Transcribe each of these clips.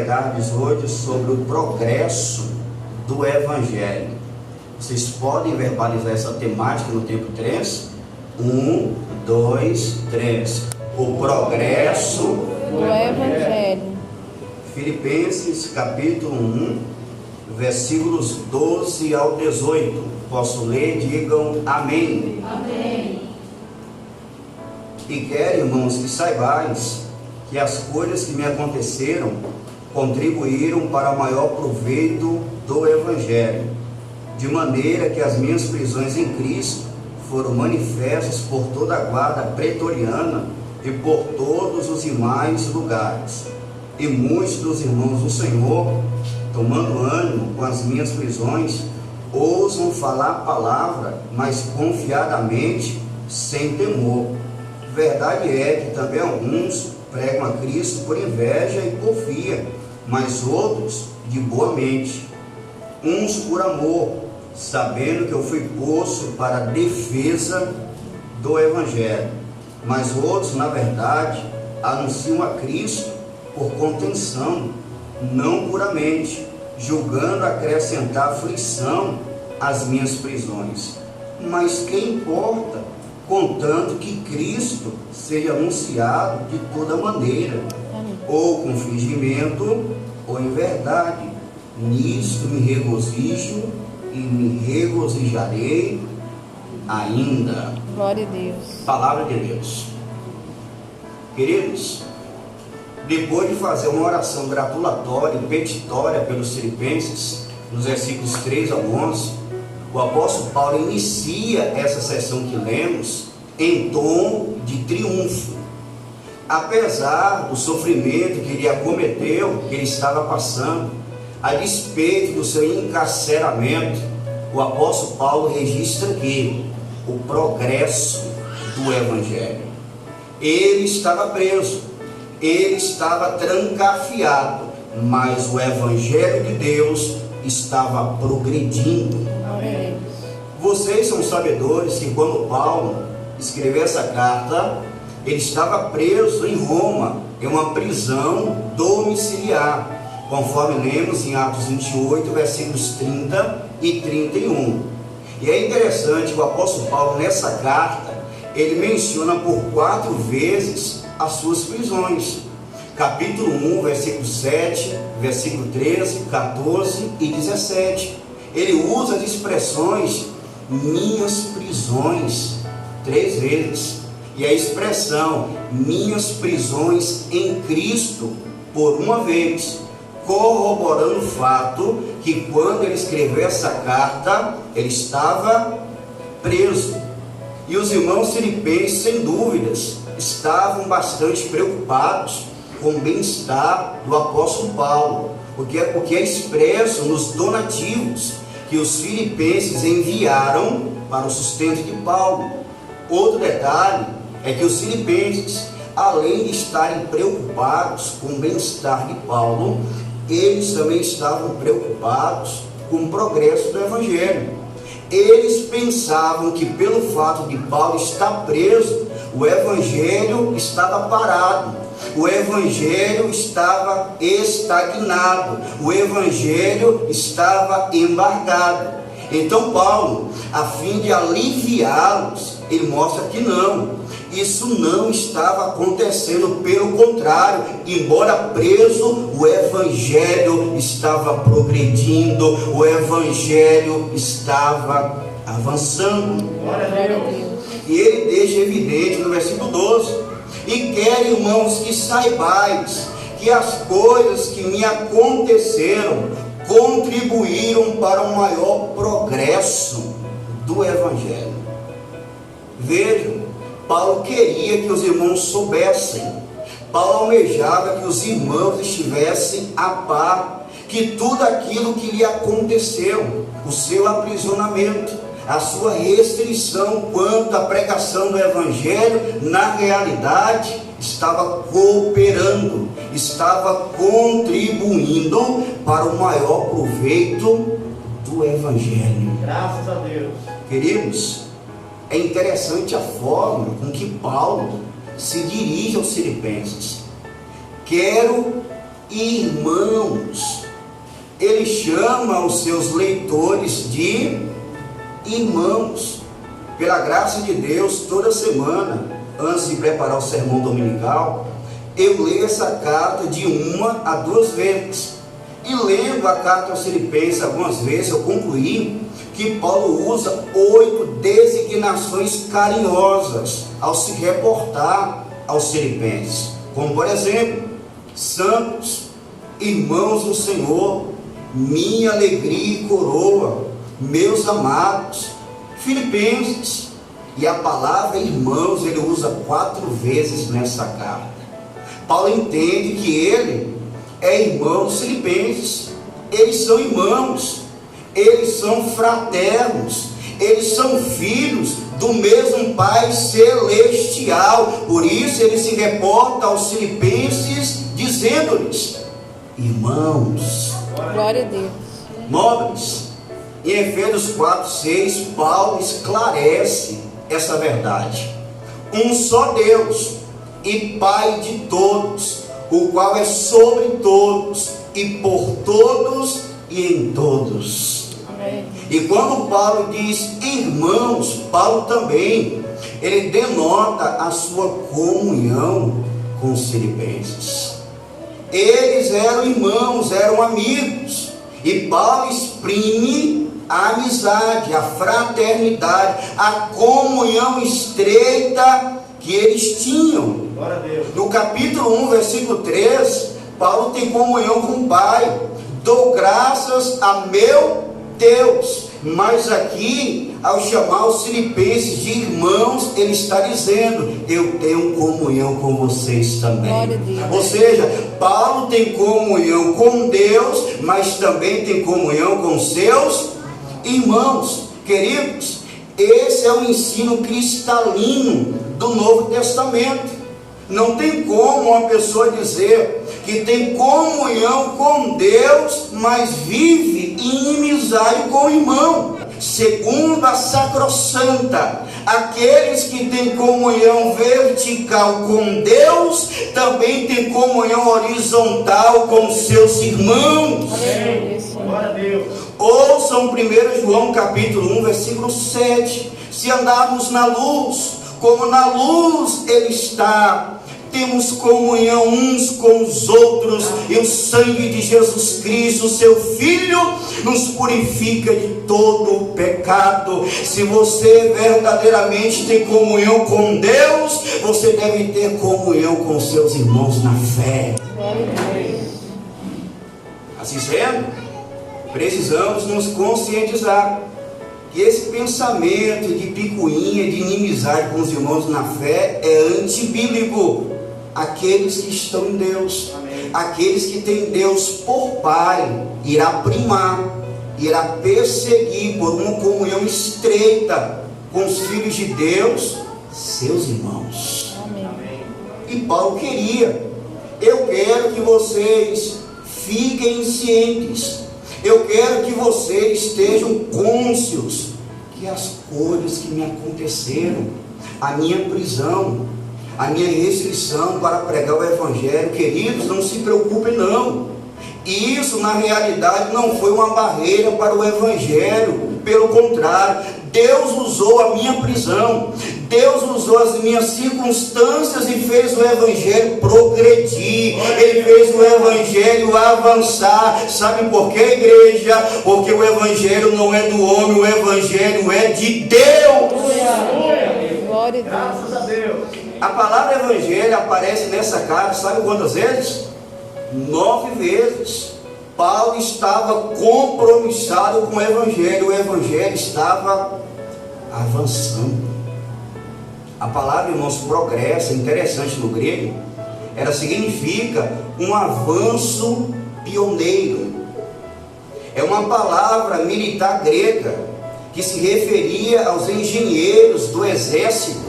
verdades hoje sobre o progresso do Evangelho. Vocês podem verbalizar essa temática no tempo 3? 1, 2, 3. O progresso do Evangelho. Filipenses capítulo 1, versículos 12 ao 18. Posso ler? Digam amém. Amém. E quero, irmãos, que saibais que as coisas que me aconteceram contribuíram para o maior proveito do Evangelho, de maneira que as minhas prisões em Cristo foram manifestas por toda a guarda pretoriana e por todos os demais lugares. E muitos dos irmãos do Senhor, tomando ânimo com as minhas prisões, ousam falar a palavra, mas confiadamente, sem temor. Verdade é que também alguns pregam a Cristo por inveja e porfia, mas outros de boa mente. Uns por amor, sabendo que eu fui posto para a defesa do Evangelho, mas outros, na verdade, anunciam a Cristo por contenção, não puramente, julgando acrescentar aflição às minhas prisões. Mas que importa, contanto que Cristo seja anunciado de toda maneira, ou com fingimento, ou em verdade. Nisto me regozijo e me regozijarei ainda. Glória a Deus. Palavra de Deus. Queridos, depois de fazer uma oração gratulatória e petitória pelos filipenses, nos versículos 3 ao 11, o apóstolo Paulo inicia essa sessão que lemos em tom de triunfo. Apesar do sofrimento que ele acometeu, que ele estava passando, a despeito do seu encarceramento, o apóstolo Paulo registra aqui o progresso do Evangelho. Ele estava preso, ele estava trancafiado, mas o Evangelho de Deus estava progredindo. Amém. Vocês são sabedores que quando Paulo escreveu essa carta, ele estava preso em Roma, em uma prisão domiciliar, conforme lemos em Atos 28, versículos 30 e 31. E é interessante que o apóstolo Paulo, nessa carta, ele menciona por 4 vezes as suas prisões. Capítulo 1, versículo 7, versículo 13, 14 e 17. Ele usa as expressões minhas prisões 3 vezes. E a expressão minhas prisões em Cristo por 1 vez, corroborando o fato que quando ele escreveu essa carta, ele estava preso. E os irmãos filipenses, sem dúvidas, estavam bastante preocupados com o bem-estar do apóstolo Paulo, porque é expresso nos donativos que os filipenses enviaram para o sustento de Paulo. Outro detalhe é que os filipenses, além de estarem preocupados com o bem-estar de Paulo, eles também estavam preocupados com o progresso do Evangelho. Eles pensavam que pelo fato de Paulo estar preso, o Evangelho estava parado, o Evangelho estava estagnado, o Evangelho estava embargado. Então Paulo, a fim de aliviá-los, ele mostra que não, isso não estava acontecendo, pelo contrário, embora preso, o Evangelho estava progredindo, o Evangelho estava avançando. Glória a Deus. E ele deixa evidente no versículo 12: e quero, irmãos, que saibais que as coisas que me aconteceram contribuíram para o maior progresso do Evangelho. Vejam, Paulo queria que os irmãos soubessem, Paulo almejava que os irmãos estivessem a par, que tudo aquilo que lhe aconteceu, o seu aprisionamento, a sua restrição quanto à pregação do Evangelho, na realidade estava cooperando, estava contribuindo para o maior proveito do Evangelho. Graças a Deus. Queridos, é interessante a forma com que Paulo se dirige aos filipenses. Quero, irmãos. Ele chama os seus leitores de irmãos. Pela graça de Deus, toda semana, antes de preparar o sermão dominical, eu leio essa carta de 1 a 2 vezes. E lendo a carta aos Filipenses algumas vezes, eu concluí que Paulo usa 8 designações carinhosas ao se reportar aos Filipenses, como por exemplo, santos, irmãos do Senhor, minha alegria e coroa, meus amados, Filipenses. E a palavra irmãos ele usa 4 vezes nessa carta. Paulo entende que ele é irmão dos Filipenses. Eles são irmãos, eles são fraternos, eles são filhos do mesmo Pai celestial. Por isso ele se reporta aos Filipenses dizendo-lhes: irmãos. Glória a Deus. Nobres. Em Efésios 4:6, Paulo esclarece essa verdade. Um só Deus e Pai de todos, o qual é sobre todos e por todos e em todos. Amém. E quando Paulo diz irmãos, Paulo também, ele denota a sua comunhão com os filipenses. Eles eram irmãos, eram amigos, e Paulo exprime a amizade, a fraternidade, a comunhão estreita que eles tinham. Glória a Deus. No capítulo 1, versículo 3, Paulo tem comunhão com o Pai. Dou graças a meu Deus. Mas aqui, ao chamar os filipenses de irmãos, ele está dizendo: eu tenho comunhão com vocês também. Glória a Deus. Ou seja, Paulo tem comunhão com Deus, mas também tem comunhão com seus irmãos. Queridos, esse é o ensino cristalino do Novo Testamento. Não tem como uma pessoa dizer que tem comunhão com Deus, mas vive em inimizade com o irmão. Segundo a Sacrossanta, aqueles que têm comunhão vertical com Deus, também têm comunhão horizontal com seus irmãos. Amém. Glória a Deus. Ouçam 1 João capítulo 1, versículo 7. Se andarmos na luz, como na luz ele está, temos comunhão uns com os outros, e o sangue de Jesus Cristo, seu Filho, nos purifica de todo o pecado. Se você verdadeiramente tem comunhão com Deus, você deve ter comunhão com seus irmãos na fé. Glória a Deus. Assim sendo, precisamos nos conscientizar que esse pensamento de picuinha, de inimizade com os irmãos na fé é antibíblico. Aqueles que estão em Deus, amém, aqueles que têm Deus por Pai, irá primar, irá perseguir por uma comunhão estreita com os filhos de Deus, seus irmãos. Amém. E Paulo queria: eu quero que vocês fiquem cientes, eu quero que vocês estejam cônscios que as coisas que me aconteceram, a minha prisão, a minha restrição para pregar o Evangelho, queridos, não se preocupem não. Isso na realidade não foi uma barreira para o Evangelho, pelo contrário, Deus usou a minha prisão, Deus usou as minhas circunstâncias e fez o Evangelho progredir, Ele fez o Evangelho avançar. Sabe por quê, igreja? Porque o Evangelho não é do homem, o Evangelho é de Deus. Glória a Deus. Graças a Deus. A palavra Evangelho aparece nessa carta, sabe quantas vezes? 9 vezes. Paulo estava compromissado com o Evangelho estava avançando. A palavra, irmãos, progresso, interessante no grego, ela significa um avanço pioneiro. É uma palavra militar grega que se referia aos engenheiros do exército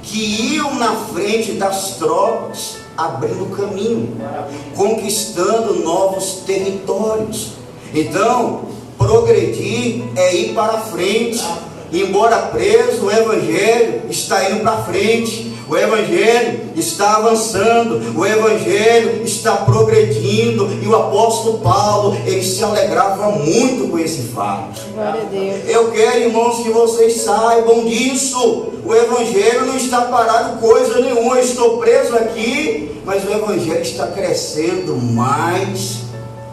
que iam na frente das tropas, abrindo caminho, conquistando novos territórios. Então, progredir é ir para frente. Embora preso, o Evangelho está indo para frente. O Evangelho está avançando, o Evangelho está progredindo, e o apóstolo Paulo, ele se alegrava muito com esse fato. Glória a Deus. Eu quero, irmãos, que vocês saibam disso. O Evangelho não está parado coisa nenhuma. Eu estou preso aqui, mas o Evangelho está crescendo mais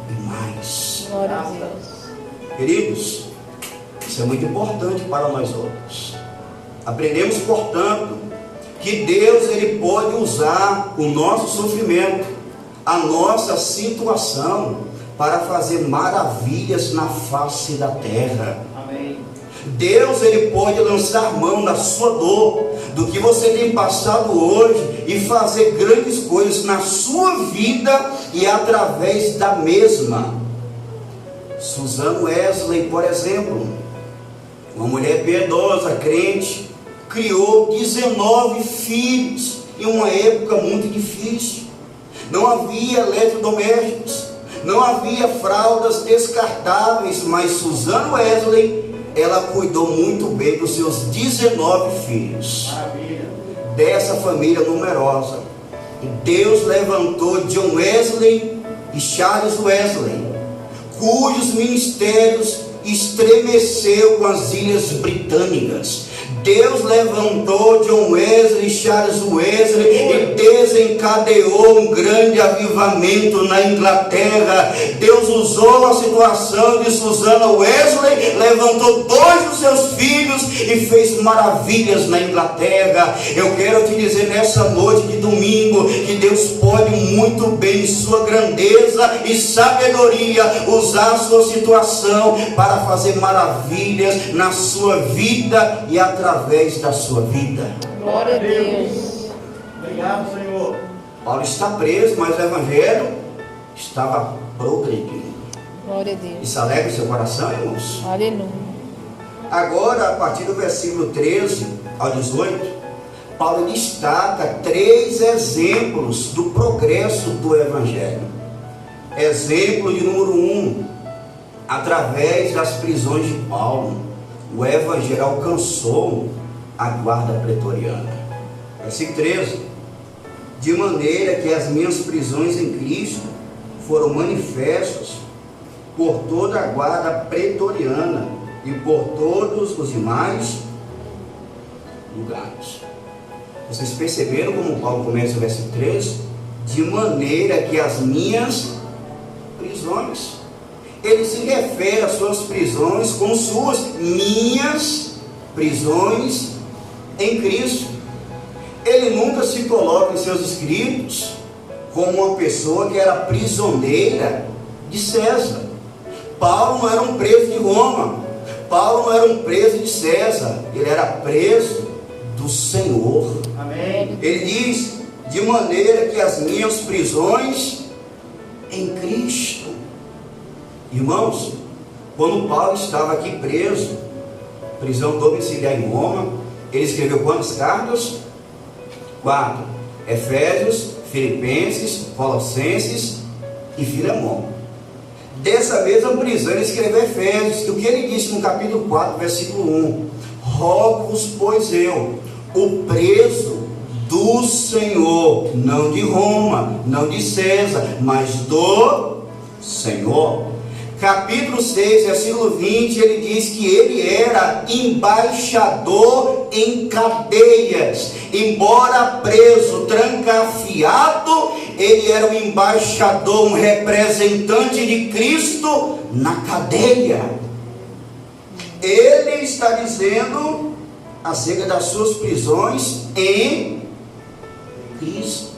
e mais. Glória a Deus. Queridos, isso é muito importante para nós outros. Aprendemos, portanto, que Deus, ele pode usar o nosso sofrimento, a nossa situação, para fazer maravilhas na face da terra. Amém. Deus, ele pode lançar mão da sua dor, do que você tem passado hoje, e fazer grandes coisas na sua vida e através da mesma. Susan Wesley, por exemplo, uma mulher piedosa, crente, criou 19 filhos em uma época muito difícil. Não havia eletrodomésticos, não havia fraldas descartáveis, mas Susan Wesley, ela cuidou muito bem dos seus 19 filhos. Maravilha. Dessa família numerosa, Deus levantou John Wesley e Charles Wesley, cujos ministérios estremeceu com as ilhas britânicas. Deus levantou John Wesley, Charles Wesley, e desencadeou um grande avivamento na Inglaterra. Deus usou a situação de Susana Wesley, levantou 2 dos seus filhos e fez maravilhas na Inglaterra. Eu quero te dizer nessa noite de domingo, que Deus pode muito bem, em sua grandeza e sabedoria, usar a sua situação para fazer maravilhas na sua vida e através da sua vida. Glória a Deus. Obrigado, Senhor. Paulo está preso, mas o Evangelho estava progredindo. Glória a Deus. Isso alegra o seu coração, irmãos? Aleluia. Agora, a partir do versículo 13 ao 18, Paulo destaca 3 exemplos do progresso do Evangelho. Exemplo de número 1: através das prisões de Paulo, o Evangelho alcançou a guarda pretoriana. Versículo 13: de maneira que as minhas prisões em Cristo foram manifestas por toda a guarda pretoriana e por todos os demais lugares. Vocês perceberam como Paulo começa o versículo 13? De maneira que as minhas prisões. Ele se refere às suas prisões como suas minhas prisões em Cristo. Ele nunca se coloca em seus escritos como uma pessoa que era prisioneira de César. Paulo não era um preso de Roma, Paulo não era um preso de César, ele era preso do Senhor. Amém. Ele diz: de maneira que as minhas prisões em Cristo. Irmãos, quando Paulo estava aqui preso, prisão domiciliar em Roma, ele escreveu quantas cartas? 4: Efésios, Filipenses, Colossenses e Filemão. Dessa mesma prisão ele escreveu Efésios, e o que ele disse no capítulo 4, versículo 1: rogo-vos, pois eu, o preso do Senhor, não de Roma, não de César, mas do Senhor. Capítulo 6, versículo 20, ele diz que ele era embaixador em cadeias. Embora preso, trancafiado, ele era um embaixador, um representante de Cristo na cadeia. Ele está dizendo acerca das suas prisões em Cristo.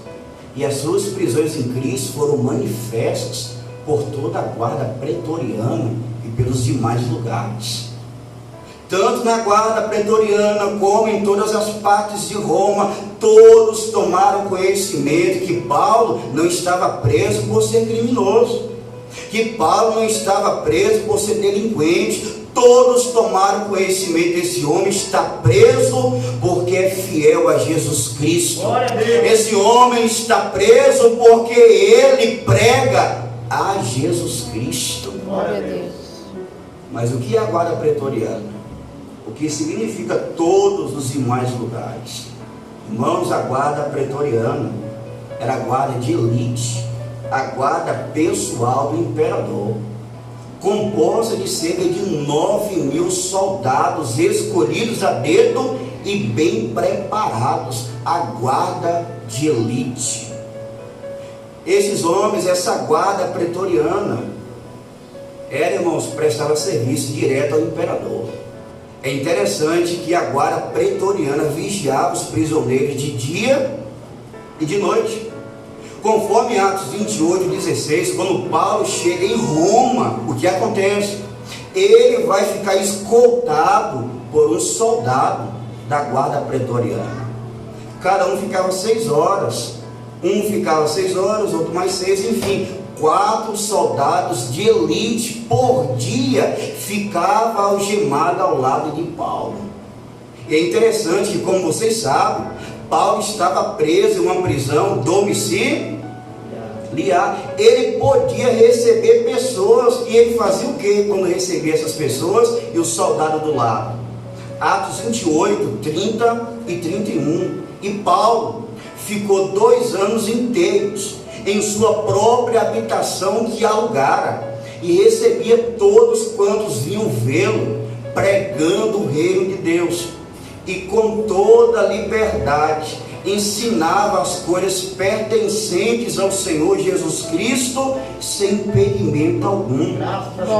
E as suas prisões em Cristo foram manifestas por toda a guarda pretoriana e pelos demais lugares. Tanto na guarda pretoriana como em todas as partes de Roma, todos tomaram conhecimento que Paulo não estava preso por ser criminoso, que Paulo não estava preso por ser delinquente. Todos tomaram conhecimento: esse homem está preso porque é fiel a Jesus Cristo. Esse homem está preso porque ele prega a Jesus Cristo. Glória a Deus. Mas o que é a guarda pretoriana? O que significa todos os demais lugares? Irmãos, a guarda pretoriana era a guarda de elite, a guarda pessoal do imperador, composta de cerca de 9.000 soldados escolhidos a dedo e bem preparados, a guarda de elite. Esses homens, essa guarda pretoriana, irmãos, prestava serviço direto ao imperador. É interessante que a guarda pretoriana vigiava os prisioneiros de dia e de noite. Conforme Atos 28:16, quando Paulo chega em Roma, o que acontece? Ele vai ficar escoltado por um soldado da guarda pretoriana. Cada um ficava 6 horas. Um ficava 6 horas, outro mais 6, enfim. 4 soldados de elite por dia ficavam algemados ao lado de Paulo. E é interessante que, como vocês sabem, Paulo estava preso em uma prisão domiciliar. Ele podia receber pessoas, e ele fazia o que quando recebia essas pessoas e o soldado do lado? Atos 28, 30 e 31. E Paulo ficou 2 anos inteiros em sua própria habitação que alugara, e recebia todos quantos vinham vê-lo, pregando o reino de Deus, e com toda liberdade ensinava as coisas pertencentes ao Senhor Jesus Cristo, sem impedimento algum.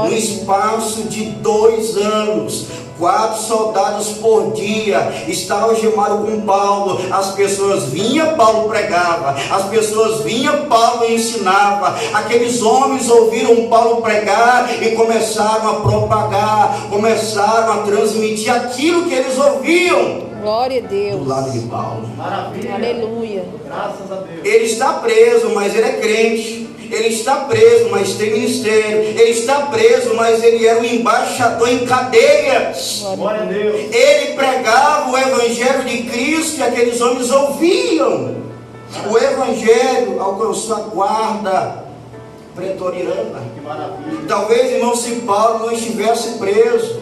No espaço de 2 anos, 4 soldados por dia estavam algemados com Paulo. As pessoas vinham, Paulo pregava. As pessoas vinham, Paulo ensinava. Aqueles homens ouviram Paulo pregar e começaram a propagar, começaram a transmitir aquilo que eles ouviam. Glória a Deus. Do lado de Paulo. Maravilha. Aleluia. Graças a Deus. Ele está preso, mas ele é crente. Ele está preso, mas tem ministério. Ele está preso, mas ele era um embaixador em cadeias. Glória a Deus. Ele pregava o evangelho de Cristo e aqueles homens ouviam. O evangelho alcançou a guarda pretoriana. Que maravilha. Talvez, irmão, se Paulo não estivesse preso,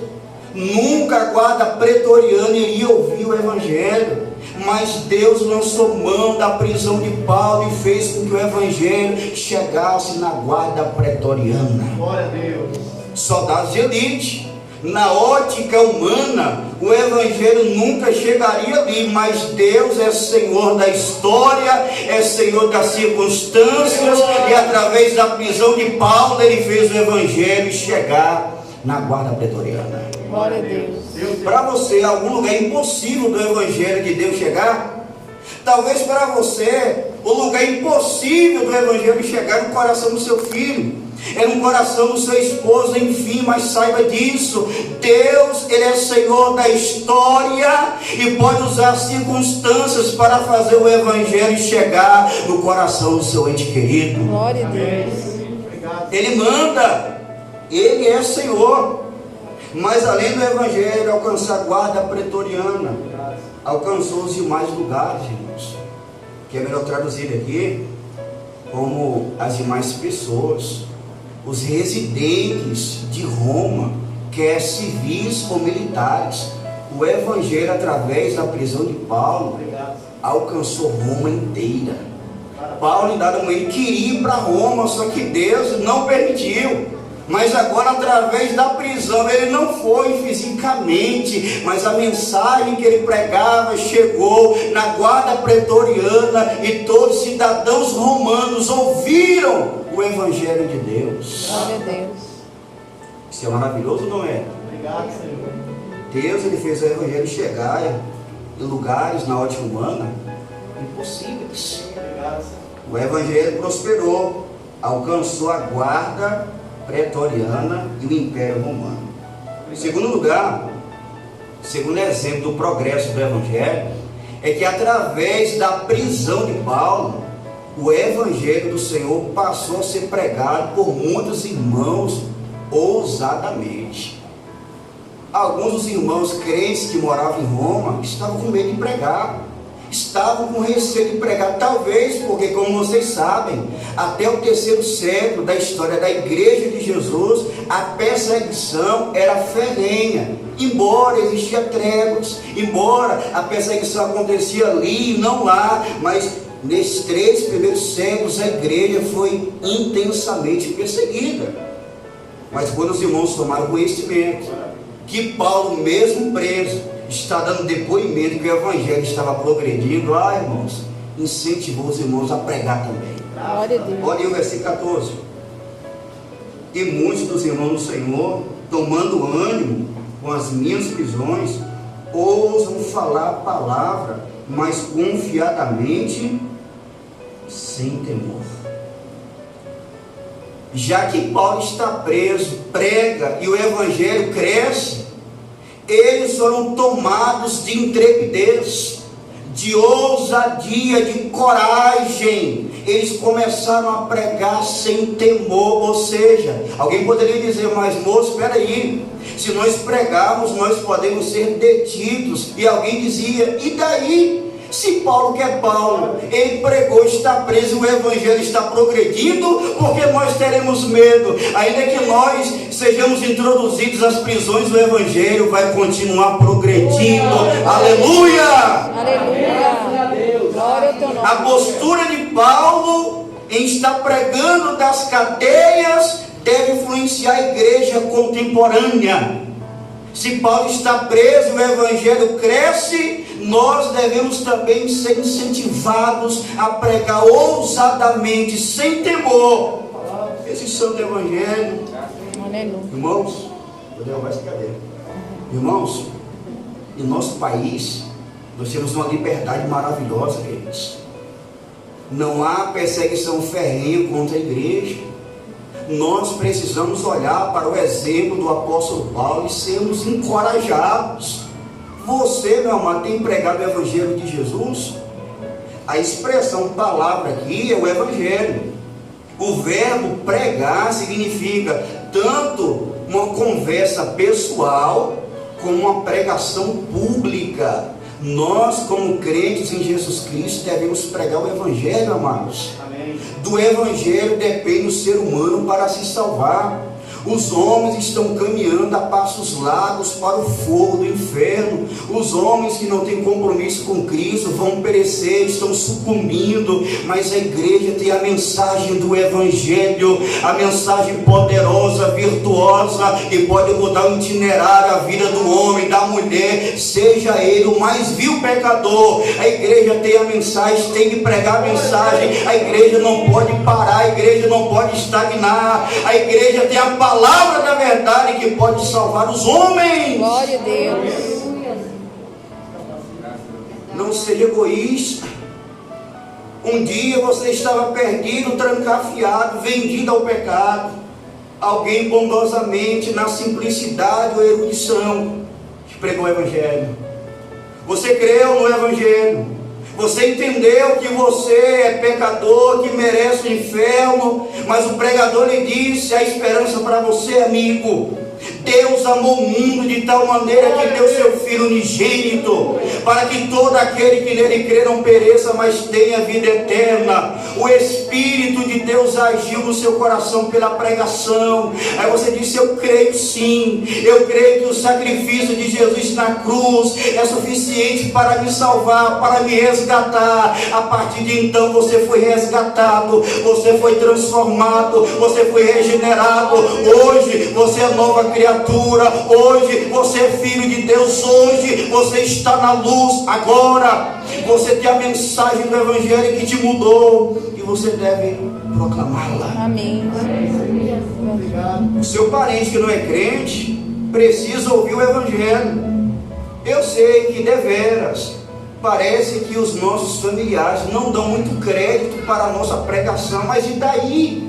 nunca a guarda pretoriana iria ouvir o evangelho. Mas Deus lançou mão da prisão de Paulo e fez com que o evangelho chegasse na guarda pretoriana. Glória a Deus. Soldados de elite. Na ótica humana, o evangelho nunca chegaria ali, mas Deus é Senhor da história, é Senhor das circunstâncias, e através da prisão de Paulo, ele fez o evangelho chegar na guarda pretoriana. Glória a Deus. Para você, algum lugar impossível do evangelho de Deus chegar? Talvez para você, o lugar impossível do evangelho chegar no coração do seu filho, é no coração do seu esposo, enfim, mas saiba disso, Deus, Ele é Senhor da história e pode usar circunstâncias para fazer o evangelho chegar no coração do seu ente querido. Glória a Deus. Ele manda, Ele é Senhor. Mas além do evangelho alcançar a guarda pretoriana, alcançou os demais lugares, irmãos, que é melhor traduzir aqui como as demais pessoas, os residentes de Roma, quer civis ou militares. O evangelho, através da prisão de Paulo, alcançou Roma inteira. Paulo, em dado momento, queria ir para Roma, só que Deus não permitiu. Mas agora, através da prisão, ele não foi fisicamente, mas a mensagem que ele pregava chegou na guarda pretoriana, e todos os cidadãos romanos ouviram o evangelho de Deus. Glória a Deus. Isso é maravilhoso, não é? Obrigado, Senhor. Deus, ele fez o evangelho chegar em lugares, na ótica humana, impossíveis. Obrigado, Senhor. O evangelho prosperou, alcançou a guarda pretoriana e o Império Romano. Em segundo lugar, segundo exemplo do progresso do evangelho, é que através da prisão de Paulo, o evangelho do Senhor passou a ser pregado por muitos irmãos ousadamente. Alguns dos irmãos crentes que moravam em Roma estavam com medo de pregar. estavam com receio de pregar, talvez porque, como vocês sabem, até o 3º século da história da igreja de Jesus, a perseguição era ferrenha, embora existia tréguas, embora a perseguição acontecia ali e não lá, mas nesses 3 primeiros séculos a igreja foi intensamente perseguida. Mas quando os irmãos tomaram conhecimento que Paulo, mesmo preso, está dando depoimento que o evangelho estava progredindo, irmãos, incentivou os irmãos a pregar também. Glória a Deus. Olha aí o versículo 14. E muitos dos irmãos do Senhor, tomando ânimo com as minhas prisões, ousam falar a palavra, mas confiadamente, sem temor. Já que Paulo está preso, prega e o evangelho cresce, eles foram tomados de intrepidez, de ousadia, de coragem. Eles começaram a pregar sem temor. Ou seja, alguém poderia dizer, mas moço, espera aí, se nós pregarmos, nós podemos ser detidos. E alguém dizia, e daí? Se Paulo, que é Paulo, ele pregou, está preso, o evangelho está progredindo, porque nós teremos medo. Ainda que nós sejamos introduzidos às prisões, o evangelho vai continuar progredindo. Aleluia! Aleluia! Glória ao teu nome. A postura de Paulo em estar pregando das cadeias deve influenciar a igreja contemporânea. Se Paulo está preso, o evangelho cresce, nós devemos também ser incentivados a pregar ousadamente, sem temor, esse santo evangelho. Aleluia. Irmãos, vou derrubar essa cadeira. Irmãos, em nosso país, nós temos uma liberdade maravilhosa, queridos. Não há perseguição ferrenha contra a igreja. Nós precisamos olhar para o exemplo do apóstolo Paulo e sermos encorajados. Você, meu amado, tem pregado o evangelho de Jesus? A expressão palavra aqui é o evangelho. O verbo pregar significa tanto uma conversa pessoal como uma pregação pública. Nós, como crentes em Jesus Cristo, devemos pregar o evangelho, amados. Amém. Do evangelho depende o ser humano para se salvar. Os homens estão caminhando a passos largos para o fogo do inferno. Os homens que não têm compromisso com Cristo vão perecer, estão sucumbindo. Mas a igreja tem a mensagem do evangelho, a mensagem poderosa, virtuosa, que pode mudar o itinerário, a vida do homem, da mulher, seja ele o mais vil pecador. A igreja tem a mensagem, tem que pregar a mensagem. A igreja não pode parar, a igreja não pode estagnar. A igreja tem a palavra da verdade que pode salvar os homens. Glória a Deus. Não seja egoísta. Um dia você estava perdido, trancafiado, vendido ao pecado. Alguém bondosamente, na simplicidade ou erudição, te pregou o evangelho. Você creu no evangelho. Você entendeu que você é pecador, que merece o inferno, mas o pregador lhe disse a esperança para você, amigo. Deus amou o mundo de tal maneira que deu seu Filho unigênito, para que todo aquele que nele crê não pereça, mas tenha vida eterna. O Espírito de Deus agiu no seu coração pela pregação. Aí você disse, eu creio sim, eu creio que o sacrifício de Jesus na cruz é suficiente para me salvar, para me resgatar. A partir de então você foi resgatado, você foi transformado, você foi regenerado. Hoje você é nova criatura, hoje você é filho de Deus, hoje você está na luz. Agora você tem a mensagem do evangelho que te mudou e você deve proclamá-la. Amém. O seu parente que não é crente precisa ouvir o evangelho. Eu sei que deveras parece que os nossos familiares não dão muito crédito para a nossa pregação, mas e daí?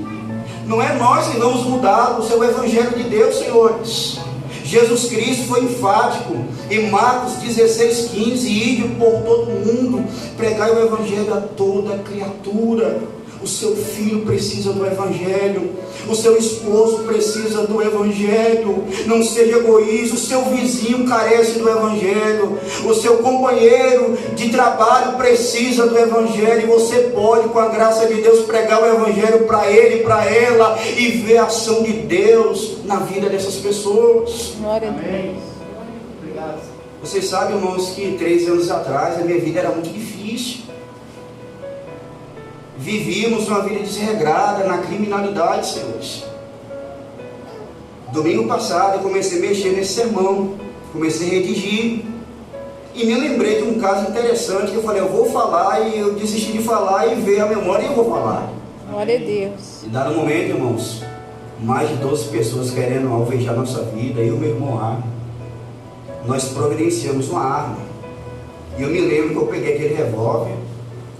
Não é nós que vamos mudar o seu evangelho de Deus, senhores. Jesus Cristo foi enfático em Marcos 16:15, ide por todo mundo, pregai o evangelho a toda criatura. O seu filho precisa do Evangelho. O seu esposo precisa do Evangelho. Não seja egoísta. O seu vizinho carece do Evangelho. O seu companheiro de trabalho precisa do Evangelho. E você pode, com a graça de Deus, pregar o Evangelho para ele e para ela e ver a ação de Deus na vida dessas pessoas. Glória a Deus. Amém. Obrigado. Vocês sabem, irmãos, que 3 anos atrás a minha vida era muito difícil. Vivíamos uma vida desregrada na criminalidade, senhores. Domingo passado eu comecei a mexer nesse sermão, comecei a redigir e me lembrei de um caso interessante que eu falei, eu vou falar, e eu desisti de falar e veio a memória e eu vou falar. Glória a Deus. E dado momento, irmãos, mais de 12 pessoas querendo alvejar nossa vida, eu e o meu irmão Arno, nós providenciamos uma arma. E eu me lembro que eu peguei aquele revólver,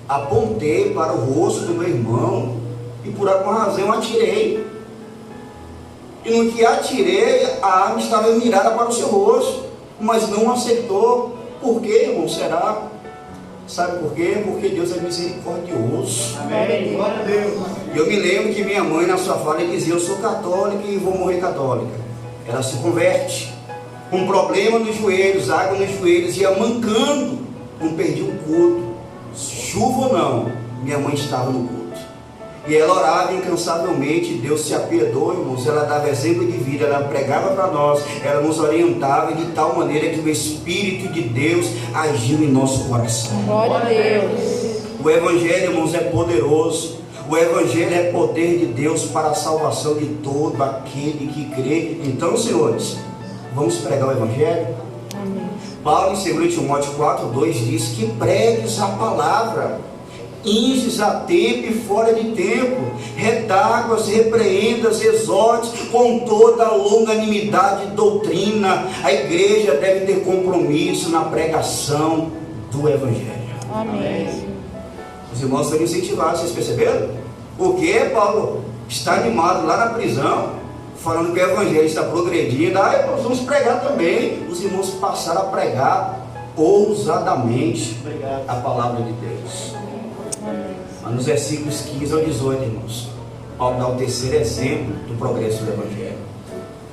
apontei para o rosto do meu irmão e por alguma razão eu atirei. E no que atirei, a arma estava mirada para o seu rosto, mas não acertou. Por quê, irmão? Será? Sabe por quê? Porque Deus é misericordioso. Amém. Glória a Deus. E eu me lembro que minha mãe, na sua fala, dizia, eu sou católica e vou morrer católica. Ela se converte, com um problema nos joelhos, água nos joelhos, ia mancando, não perdi o culto. Chuva ou não, minha mãe estava no culto. E ela orava incansavelmente, Deus se apiedou, irmãos. Ela dava exemplo de vida, ela pregava para nós, ela nos orientava de tal maneira que o Espírito de Deus agiu em nosso coração. Glória a Deus. O Evangelho, irmãos, é poderoso. O Evangelho é poder de Deus para a salvação de todo aquele que crê. Então, senhores, vamos pregar o Evangelho? Amém. Paulo, em 2 Timóteo 4:2 diz que pregues a palavra, inses a tempo e fora de tempo, redarguas, repreendas, exortes com toda a longanimidade de doutrina. A igreja deve ter compromisso na pregação do Evangelho. Amém. Os irmãos estão incentivados, vocês perceberam? Porque Paulo está animado lá na prisão, falando que o Evangelho está progredindo. Nós vamos pregar também. Os irmãos passaram a pregar ousadamente a palavra de Deus. Mas nos versículos 15 ao 18, irmãos, Paulo dá o terceiro exemplo do progresso do Evangelho.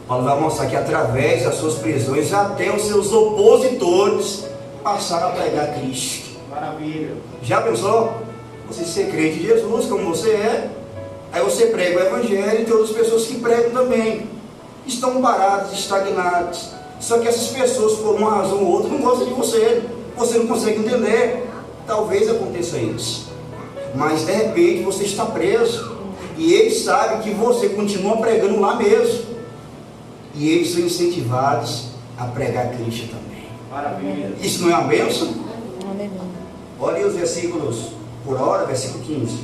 Paulo vai mostrar que através das suas prisões, até os seus opositores passaram a pregar Cristo. Maravilha. Já pensou? Você ser crente de Jesus, como você é, aí você prega o Evangelho e tem outras pessoas que pregam também. Estão paradas, estagnadas. Só que essas pessoas, por uma razão ou outra, não gostam de você. Você não consegue entender. Talvez aconteça isso. Mas de repente você está preso. E eles sabem que você continua pregando lá mesmo. E eles são incentivados a pregar Cristo também. Maravilha. Isso não é uma bênção? Aleluia. Olha os versículos por hora, versículo 15.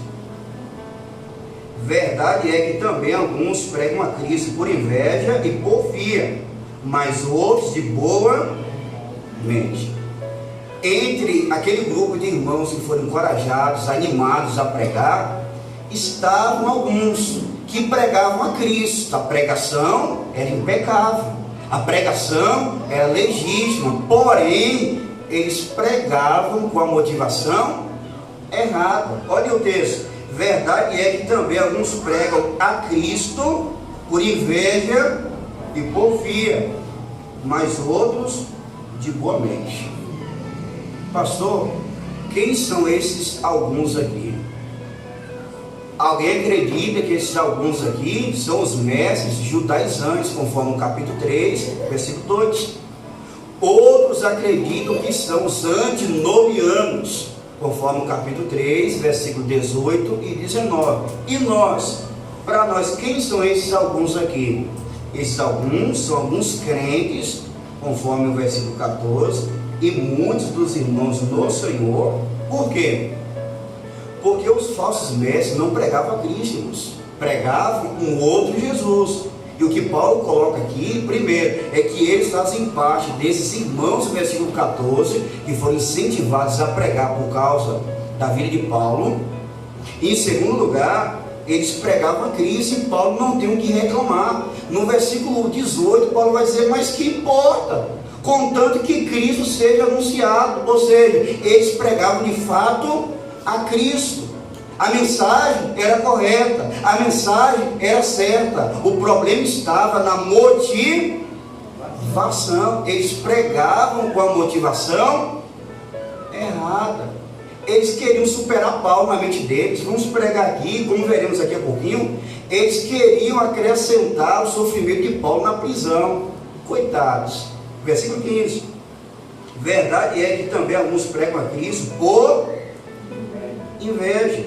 Verdade é que também alguns pregam a Cristo por inveja e porfia, mas outros de boa mente. Entre aquele grupo de irmãos que foram encorajados, animados a pregar, estavam alguns que pregavam a Cristo. A pregação era impecável, a pregação era legítima, porém eles pregavam com a motivação errada. Olha o texto. Verdade é que também alguns pregam a Cristo por inveja e porfia, mas outros de boa mente. Pastor, quem são esses alguns aqui? Alguém acredita que esses alguns aqui são os mestres judaizantes, conforme o capítulo 3, versículo 2. Outros acreditam que são os antinomianos, conforme o capítulo 3, versículo 18 e 19. E nós, para nós, quem são esses alguns aqui? Esses alguns são alguns crentes, conforme o versículo 14, e muitos dos irmãos no Senhor. Por quê? Porque os falsos mestres não pregavam a Cristo, pregavam um outro Jesus. E o que Paulo coloca aqui, primeiro, é que eles fazem parte desses irmãos, no versículo 14, que foram incentivados a pregar por causa da vida de Paulo. E em segundo lugar, eles pregavam a Cristo e Paulo não tem o que reclamar. No versículo 18, Paulo vai dizer, mas que importa? Contanto que Cristo seja anunciado. Ou seja, eles pregavam de fato a Cristo. A mensagem era correta, a mensagem era certa. O problema estava na motivação. Eles pregavam com a motivação errada. Eles queriam superar Paulo na mente deles. Vamos pregar aqui, como veremos aqui a pouquinho. Eles queriam acrescentar o sofrimento de Paulo na prisão. Coitados. Versículo 15. Verdade é que também alguns pregam a Cristo por inveja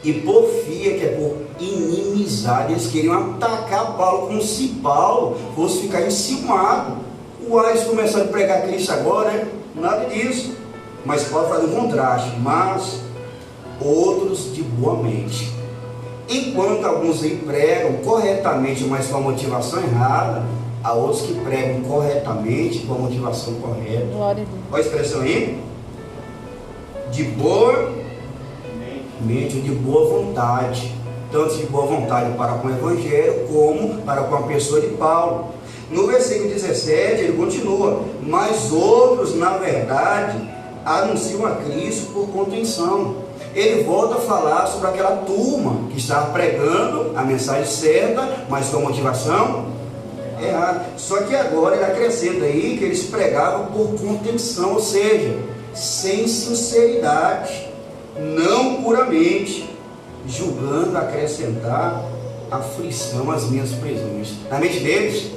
e porfia, que é por inimizade. Eles queriam atacar Paulo como se Paulo fosse ficar enciumado. Uai, eles começaram a pregar Cristo agora, né? Nada disso. Mas Paulo faz um contraste. Mas outros de boa mente. Enquanto alguns aí pregam corretamente, mas com a motivação errada, há outros que pregam corretamente com a motivação correta. Glória a Deus. Olha a expressão aí. De boa mente, de boa vontade. Tanto de boa vontade para com o Evangelho, como para com a pessoa de Paulo. No versículo 17, ele continua. Mas outros, na verdade, anunciam a Cristo por contenção. Ele volta a falar sobre aquela turma que estava pregando a mensagem certa, mas com a motivação errada. Só que agora ele acrescenta aí que eles pregavam por contenção, ou seja, sem sinceridade, não puramente, julgando acrescentar aflição às minhas prisões. Na mente deles,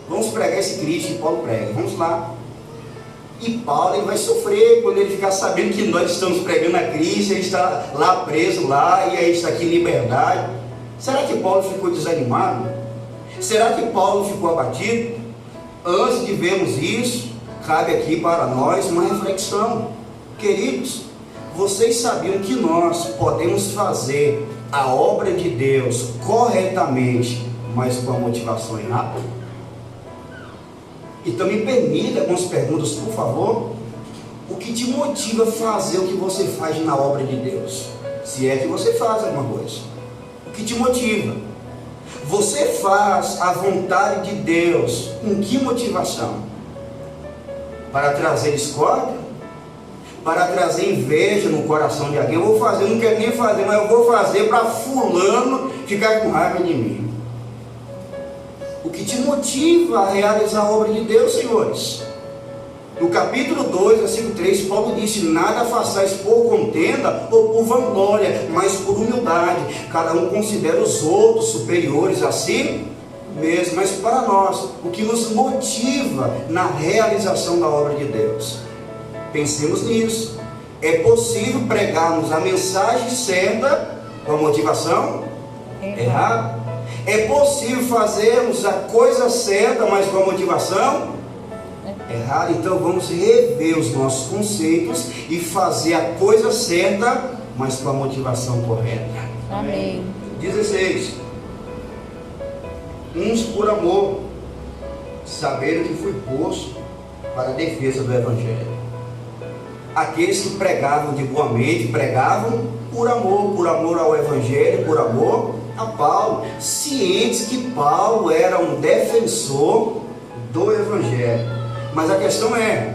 vamos pregar esse Cristo que Paulo prega, vamos lá. E Paulo ele vai sofrer quando ele ficar sabendo que nós estamos pregando a Cristo, ele está lá preso lá, e aí está aqui em liberdade. Será que Paulo ficou desanimado? Será que Paulo ficou abatido? Antes de vermos isso, cabe aqui para nós uma reflexão. Queridos, vocês sabiam que nós podemos fazer a obra de Deus corretamente, mas com a motivação errada? Então me permita algumas perguntas, por favor. O que te motiva a fazer o que você faz na obra de Deus? Se é que você faz alguma coisa. O que te motiva? Você faz a vontade de Deus com que motivação? Para trazer discórdia? Para trazer inveja no coração de alguém? Eu vou fazer, eu não quero nem fazer, mas eu vou fazer para fulano ficar com raiva de mim. O que te motiva a realizar a obra de Deus, senhores? No capítulo 2, versículo 3, Paulo disse: nada façais por contenda ou por vanglória, mas por humildade. Cada um considera os outros superiores a si mesmo. Mas para nós, o que nos motiva na realização da obra de Deus? Pensemos nisso. É possível pregarmos a mensagem certa com a motivação errada? É possível fazermos a coisa certa, mas com a motivação errada? Então vamos rever os nossos conceitos e fazer a coisa certa, mas com a motivação correta. Amém. 16. Uns por amor, saberam que fui posto para a defesa do Evangelho. Aqueles que pregavam de boa mente, pregavam por amor ao Evangelho, por amor a Paulo, cientes que Paulo era um defensor do Evangelho. Mas a questão é,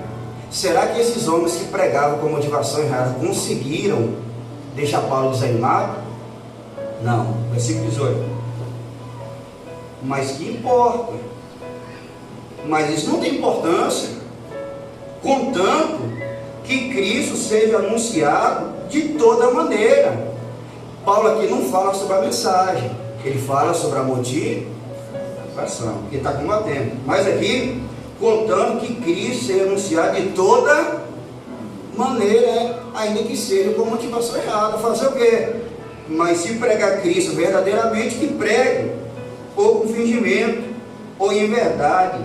será que esses homens que pregavam com motivação errada conseguiram deixar Paulo desanimado? Não. Versículo 18. Mas que importa? Mas isso não tem importância, contanto que Cristo seja anunciado de toda maneira. Paulo aqui não fala sobre a mensagem, ele fala sobre a motivação, que está combatendo. Mas aqui, contando que Cristo seja anunciado de toda maneira, ainda que seja com motivação errada. Fazer o quê? Mas se pregar Cristo verdadeiramente, que pregue, ou com fingimento, ou em verdade.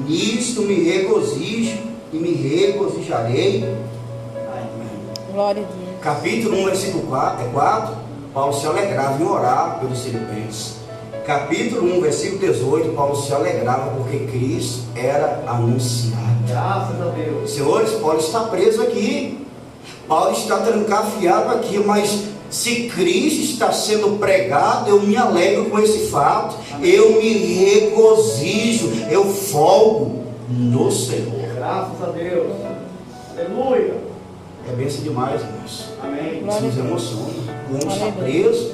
Nisto me regozijo e me regozijarei. Glória a Deus. Capítulo 1, versículo 4, Paulo se alegrava em orar pelos filipenses. Capítulo 1, versículo 18, Paulo se alegrava porque Cristo era anunciado. Graças a Deus. Senhores, Paulo está preso aqui. Paulo está trancafiado aqui, mas se Cristo está sendo pregado, eu me alegro com esse fato. Eu me regozijo, eu folgo no Senhor. Graças a Deus. Aleluia. É bênção demais, irmãos. Amém. Isso nos emociona. O homem está preso.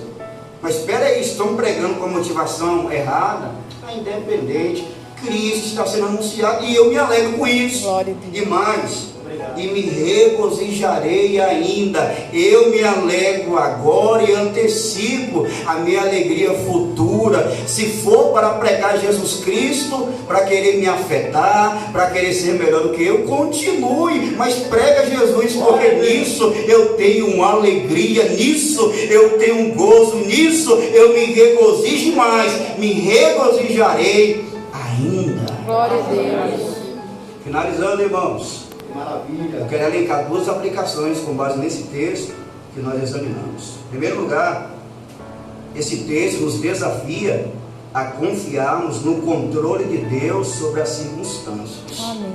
Mas espera aí, estão pregando com a motivação errada? Está independente. Cristo está sendo anunciado e eu me alegro com isso. E mais, e me regozijarei ainda. Eu me alegro agora e antecipo a minha alegria futura. Se for para pregar Jesus Cristo, para querer me afetar, para querer ser melhor do que eu, continue, mas prega Jesus, porque nisso eu tenho uma alegria, nisso eu tenho um gozo, nisso eu me regozijo mais, me regozijarei ainda. Glória a Deus. Finalizando, irmãos, Maravilha. eu quero elencar duas aplicações com base nesse texto que nós examinamos. Em primeiro lugar, esse texto nos desafia a confiarmos no controle de Deus sobre as circunstâncias. Amém.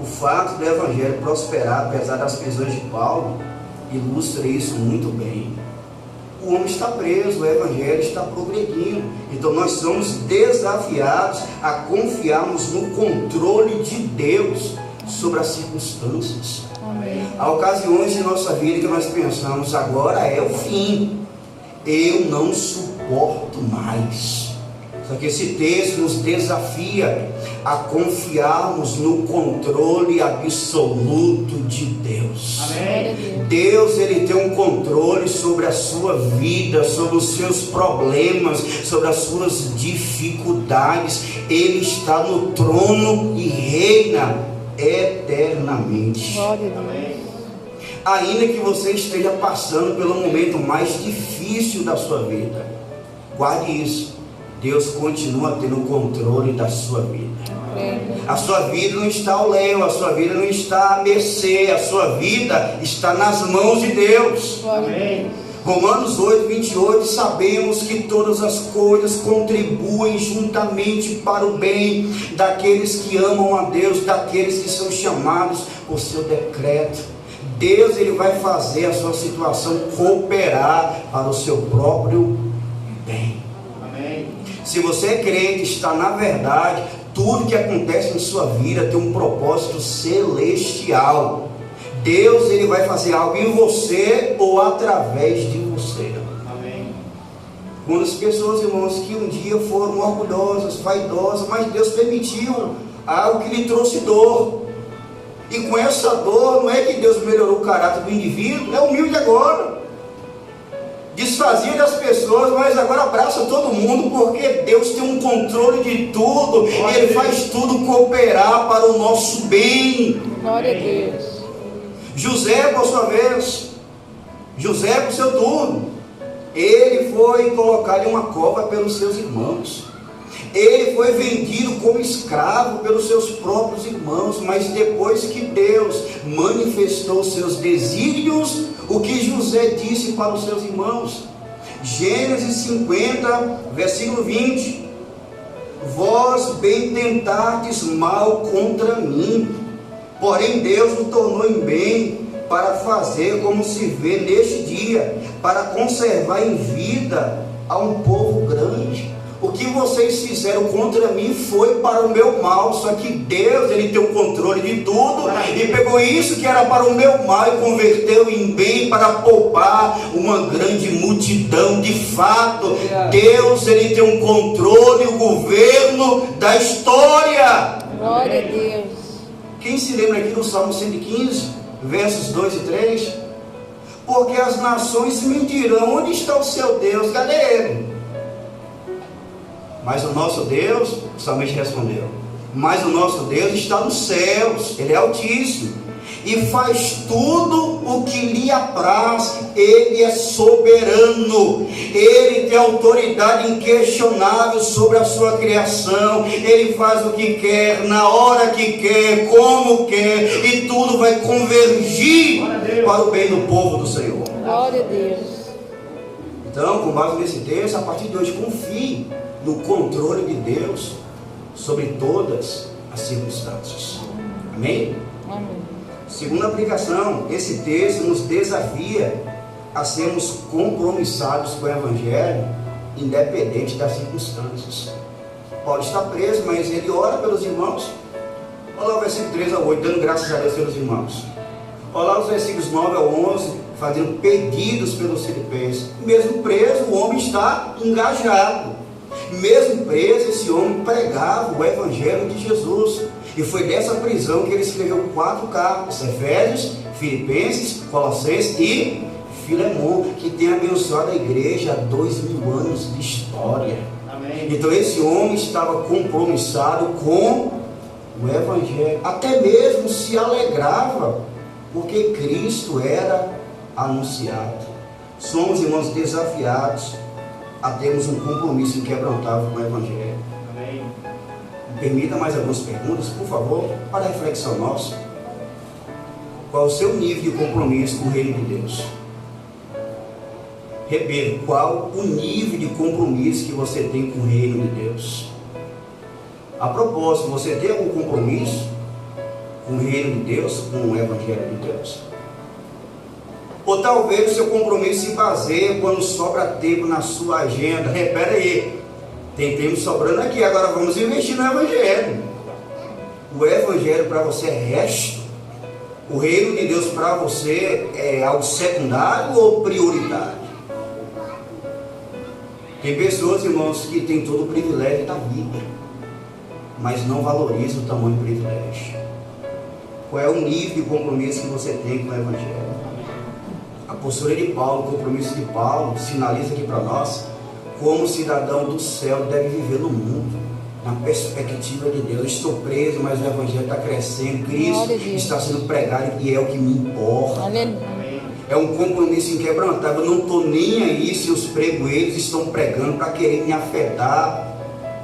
O fato do Evangelho prosperar apesar das prisões de Paulo ilustra isso muito bem. O homem está preso, o Evangelho está progredindo. Então nós somos desafiados a confiarmos no controle de Deus sobre as circunstâncias. Amém. Há ocasiões em nossa vida que nós pensamos, agora é o fim, eu não suporto mais. Só que esse texto nos desafia a confiarmos no controle absoluto de Deus. Amém. Deus, Ele tem um controle sobre a sua vida, sobre os seus problemas, sobre as suas dificuldades. Ele está no trono e reina eternamente. Glória a Deus. Amém. Ainda que você esteja passando pelo momento mais difícil da sua vida, guarde isso. Deus continua tendo o controle da sua vida. A sua vida não está ao léu, a sua vida não está à mercê, a sua vida está nas mãos de Deus. Amém. Romanos 8, 28, sabemos que todas as coisas contribuem juntamente para o bem daqueles que amam a Deus, daqueles que são chamados por seu decreto. Deus, Ele vai fazer a sua situação cooperar para o seu próprio bem. Amém. Se você é crente, está na verdade, tudo que acontece em sua vida tem um propósito celestial. Deus, Ele vai fazer algo em você ou através de você. Amém. Quantas pessoas, irmãos, que um dia foram orgulhosas, vaidosas, mas Deus permitiu algo que lhe trouxe dor. E com essa dor, não é que Deus melhorou o caráter do indivíduo, é humilde agora. Desfazia das pessoas, mas agora abraça todo mundo, porque Deus tem um controle de tudo, e Ele faz tudo cooperar para o nosso bem. Glória a Deus. José, por sua vez, José com seu tudo, ele foi colocado em uma cova pelos seus irmãos. Ele foi vendido como escravo pelos seus próprios irmãos, mas depois que Deus manifestou seus desígnios, o que José disse para os seus irmãos? Gênesis 50, versículo 20: vós bem tentastes mal contra mim, porém Deus o tornou em bem, para fazer como se vê neste dia, para conservar em vida a um povo grande. O que vocês fizeram contra mim foi para o meu mal, só que Deus, Ele tem o controle de tudo, e pegou isso que era para o meu mal e converteu em bem para poupar uma grande multidão. De fato, Deus, Ele tem um controle, o governo da história. Glória a Deus. Quem se lembra aqui do Salmo 115, versos 2 e 3? Porque as nações me dirão, onde está o seu Deus? Cadê Ele? Mas o nosso Deus, o salmista respondeu, mas o nosso Deus está nos céus, Ele é altíssimo, e faz tudo o que lhe apraz. Ele é soberano, Ele tem autoridade inquestionável sobre a sua criação. Ele faz o que quer, na hora que quer, como quer, e tudo vai convergir para o bem do povo do Senhor. Glória a Deus. Então, com base nesse texto, a partir de hoje, confie no controle de Deus sobre todas as circunstâncias. Amém? Amém. Segunda aplicação, esse texto nos desafia a sermos compromissados com o Evangelho, independente das circunstâncias. Paulo está preso, mas ele ora pelos irmãos. Olha lá o versículo 3 ao 8, dando graças a Deus pelos irmãos. Olha lá os versículos 9 ao 11, fazendo pedidos pelos filipenses. Mesmo preso, o homem está engajado. Mesmo preso, esse homem pregava o Evangelho de Jesus. E foi dessa prisão que ele escreveu 4 cartas: Efésios, Filipenses, Colossenses e Filemão, que tem abençoado a igreja há 2000 anos de história. Amém. Então esse homem estava compromissado com o Evangelho, até mesmo se alegrava, porque Cristo era anunciado. Somos, irmãos, desafiados a termos um compromisso inquebrantável com o Evangelho. Amém. Me permita mais algumas perguntas, por favor, para a reflexão nossa. Qual é o seu nível de compromisso com o reino de Deus? Repito, qual o nível de compromisso que você tem com o reino de Deus? A propósito, você tem algum compromisso com o reino de Deus, com o Evangelho de Deus? Ou talvez o seu compromisso se baseie quando sobra tempo na sua agenda. Repara aí, tem tempo sobrando aqui, agora vamos investir no Evangelho. O Evangelho para você é resto? O reino de Deus para você é algo secundário ou prioritário? Tem pessoas, irmãos, que têm todo o privilégio da vida, mas não valorizam o tamanho do privilégio. Qual é o nível de compromisso que você tem com o Evangelho? A postura de Paulo, o compromisso de Paulo, sinaliza aqui para nós como cidadão do céu deve viver no mundo, na perspectiva de Deus. Estou preso, mas o Evangelho está crescendo, Cristo está sendo pregado e é o que me importa. Aleluia. É um compromisso inquebrantável. Eu não estou nem aí se os pregoeiros estão pregando para querer me afetar.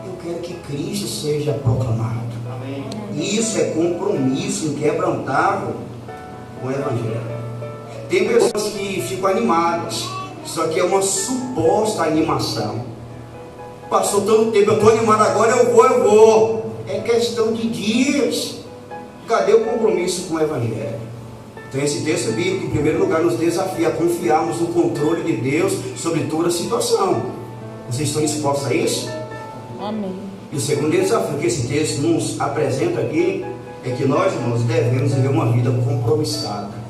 Eu quero que Cristo seja proclamado. Amém. Isso é compromisso inquebrantável com o Evangelho. Tem pessoas que ficam animadas, só que é uma suposta animação. Passou tanto tempo, eu estou animado agora, eu vou. É questão de dias. Cadê o compromisso com o Evangelho? Então esse texto bíblico, em primeiro lugar, nos desafia a confiarmos no controle de Deus sobre toda a situação. Vocês estão dispostos a isso? Amém. E o segundo desafio que esse texto nos apresenta aqui é que nós, irmãos, devemos viver uma vida compromissada.